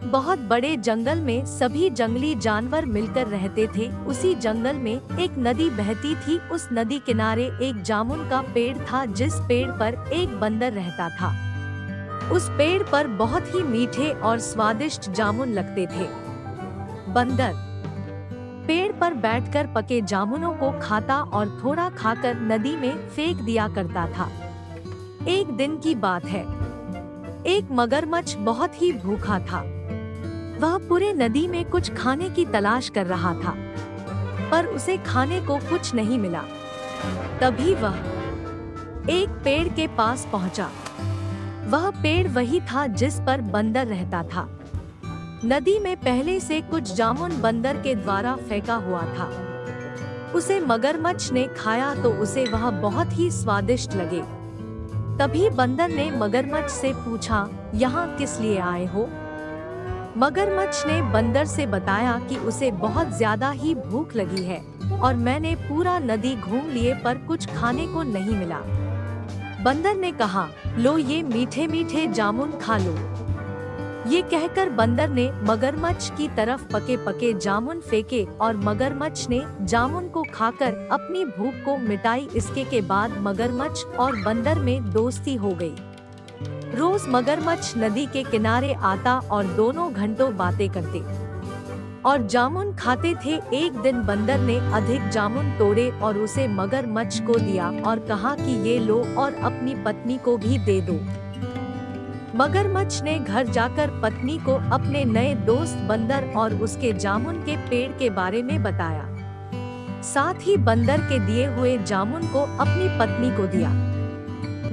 बहुत बड़े जंगल में सभी जंगली जानवर मिलकर रहते थे। उसी जंगल में एक नदी बहती थी। उस नदी किनारे एक जामुन का पेड़ था, जिस पेड़ पर एक बंदर रहता था। उस पेड़ पर बहुत ही मीठे और स्वादिष्ट जामुन लगते थे। बंदर पेड़ पर बैठकर पके जामुनों को खाता और थोड़ा खाकर नदी में फेंक दिया करता था। एक दिन की बात है, एक मगरमच्छ बहुत ही भूखा था। वह पूरे नदी में कुछ खाने की तलाश कर रहा था, पर उसे खाने को कुछ नहीं मिला। तभी वह एक पेड़ के पास पहुंचा। वह पेड़ वही था जिस पर बंदर रहता था। नदी में पहले से कुछ जामुन बंदर के द्वारा फेंका हुआ था। उसे मगरमच्छ ने खाया तो उसे वह बहुत ही स्वादिष्ट लगे। तभी बंदर ने मगरमच्छ से पूछा, यहाँ किस लिए आए हो? मगरमच्छ ने बंदर से बताया कि उसे बहुत ज्यादा ही भूख लगी है और मैंने पूरा नदी घूम लिए पर कुछ खाने को नहीं मिला। बंदर ने कहा, लो ये मीठे मीठे जामुन खा लो। ये कहकर बंदर ने मगरमच्छ की तरफ पके पके जामुन फेंके और मगरमच्छ ने जामुन को खाकर अपनी भूख को मिटाई। इसके के बाद मगरमच्छ और बंदर में दोस्ती हो गई। रोज मगरमच्छ नदी के किनारे आता और दोनों घंटों बातें करते और जामुन खाते थे। एक दिन बंदर ने अधिक जामुन तोड़े और उसे मगरमच्छ को दिया और कहा कि ये लो और अपनी पत्नी को भी दे दो। मगरमच्छ ने घर जाकर पत्नी को अपने नए दोस्त बंदर और उसके जामुन के पेड़ के बारे में बताया। साथ ही बंदर के दिए हुए जामुन को अपनी पत्नी को दिया।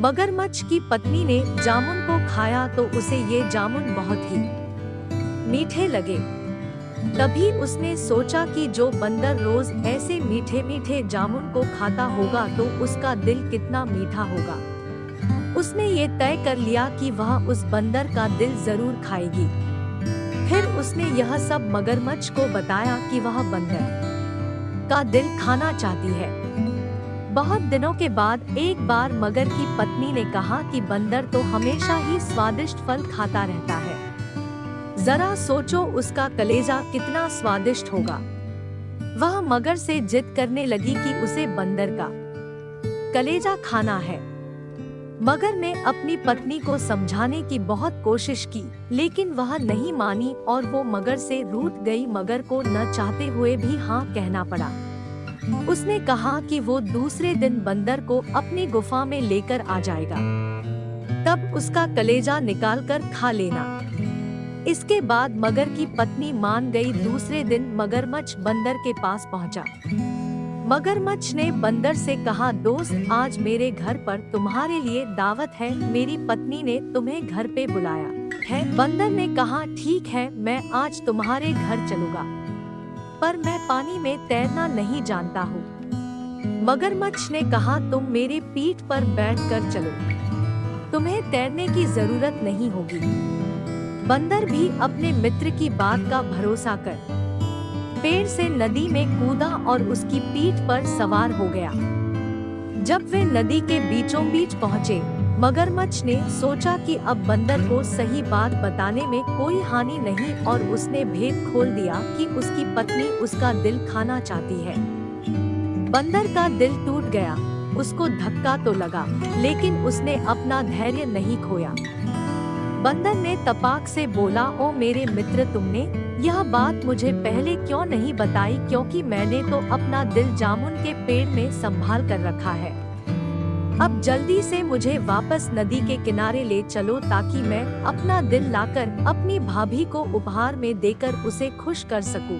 मगरमच्छ की पत्नी ने जामुन को खाया तो उसे ये जामुन बहुत ही मीठे लगे। तभी उसने सोचा कि जो बंदर रोज ऐसे मीठे मीठे जामुन को खाता होगा तो उसका दिल कितना मीठा होगा। उसने ये तय कर लिया कि वह उस बंदर का दिल जरूर खाएगी। फिर उसने यह सब मगरमच्छ को बताया कि वह बंदर का दिल खाना चाहती है। बहुत दिनों के बाद एक बार मगर की पत्नी ने कहा कि बंदर तो हमेशा ही स्वादिष्ट फल खाता रहता है। जरा सोचो उसका कलेजा कितना स्वादिष्ट होगा। वह मगर से जिद करने लगी कि उसे बंदर का कलेजा खाना है। मगर ने अपनी पत्नी को समझाने की बहुत कोशिश की, लेकिन वह नहीं मानी और वो मगर से रूठ गई। मगर को न चाहते हुए भी हाँ कहना पड़ा। उसने कहा कि वो दूसरे दिन बंदर को अपनी गुफा में लेकर आ जाएगा, तब उसका कलेजा निकालकर खा लेना। इसके बाद मगर की पत्नी मान गई। दूसरे दिन मगरमच्छ बंदर के पास पहुंचा। मगरमच्छ ने बंदर से कहा, दोस्त आज मेरे घर पर तुम्हारे लिए दावत है। मेरी पत्नी ने तुम्हें घर पे बुलाया है। बंदर ने कहा, ठीक है मैं आज तुम्हारे घर चलूंगा, पर मैं पानी में तैरना नहीं जानता हूँ। मगरमच्छ ने कहा, तुम मेरे पीठ पर बैठकर चलो, तुम्हें तैरने की जरूरत नहीं होगी। बंदर भी अपने मित्र की बात का भरोसा कर पेड़ से नदी में कूदा और उसकी पीठ पर सवार हो गया। जब वे नदी के बीचों बीच पहुँचे, मगरमच्छ ने सोचा कि अब बंदर को सही बात बताने में कोई हानि नहीं और उसने भेद खोल दिया कि उसकी पत्नी उसका दिल खाना चाहती है। बंदर का दिल टूट गया। उसको धक्का तो लगा, लेकिन उसने अपना धैर्य नहीं खोया। बंदर ने तपाक से बोला, ओ मेरे मित्र, तुमने यह बात मुझे पहले क्यों नहीं बताई? क्योंकि मैंने तो अपना दिल जामुन के पेड़ में संभाल कर रखा है। अब जल्दी से मुझे वापस नदी के किनारे ले चलो ताकि मैं अपना दिल लाकर अपनी भाभी को उपहार में देकर उसे खुश कर सकूं।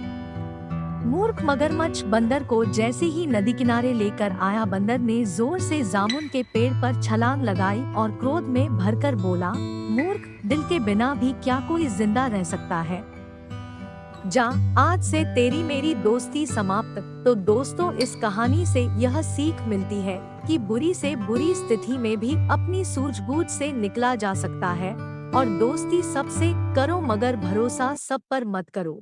मूर्ख मगरमच्छ बंदर को जैसे ही नदी किनारे लेकर आया, बंदर ने जोर से जामुन के पेड़ पर छलांग लगाई और क्रोध में भरकर बोला, मूर्ख, दिल के बिना भी क्या कोई जिंदा रह सकता है? जा, आज से तेरी मेरी दोस्ती समाप्त। तो दोस्तों, इस कहानी से यह सीख मिलती है कि बुरी से बुरी स्थिति में भी अपनी सूझबूझ से निकला जा सकता है और दोस्ती सबसे करो मगर भरोसा सब पर मत करो।